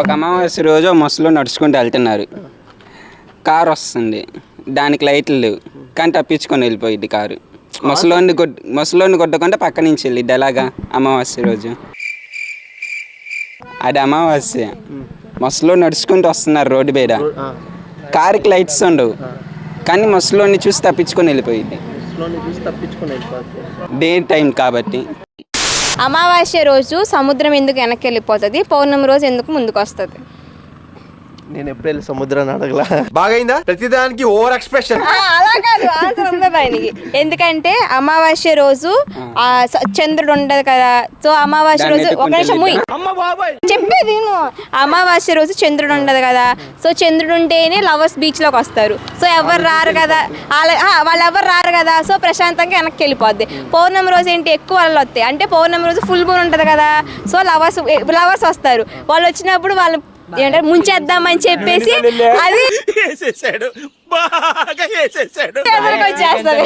ఒక అమావాస్య రోజు ముసలు నడుచుకుంటూ వెళ్తున్నారు. కారు వస్తుంది, దానికి లైట్లు లేవు కానీ తప్పించుకొని వెళ్ళిపోయింది కారు. ముసలోని కొట్టకుండా పక్క నుంచి వెళ్ళిద్ది. ఎలాగా? అమావాస్య రోజు అది అమావాస్య. ముసలో నడుచుకుంటూ వస్తున్నారు రోడ్డు మీద, కారుకి లైట్స్ ఉండవు కానీ ముసలోని చూసి తప్పించుకొని వెళ్ళిపోయింది. డే టైం కాబట్టి. అమావాస్య రోజు సముద్రం ఎందుకు వెనక్కి వెళ్ళిపోతుంది, పౌర్ణమి రోజు ఎందుకు ముందుకు వస్తుంది? నేను ఎప్పుడు సముద్రాన్ని అడగలా. బాగైందా? ప్రతిదానికి ఓవర్ ఎక్స్ప్రెషన్. అలా కాదు, ఆన్సర్ ఉంది దానికి. ఎందుకంటే అమావాస్య రోజు చంద్రుడు ఉండదు కదా. సో అమావాస్య రోజు ఒక నిమిషం చెప్పేది అమావాస్య రోజు చంద్రుడు ఉండదు కదా. సో చంద్రుడు ఉంటేనే లవర్స్ బీచ్ లోకి వస్తారు. సో ఎవరు రారు కదా, వాళ్ళు ఎవరు రారు కదా. సో ప్రశాంతంగా వెనక్కి వెళ్ళిపోద్ది. పౌర్ణమి రోజు ఏంటి, ఎక్కువ వాళ్ళు వస్తాయి. అంటే పౌర్ణమి రోజు ఫుల్ మూన్ ఉంటది కదా. సో లవర్స్ వస్తారు. వాళ్ళు వచ్చినప్పుడు వాళ్ళు ఏంటంటే ముంచేద్దామని చెప్పేసి అది ఎదురుకొచ్చేస్తుంది.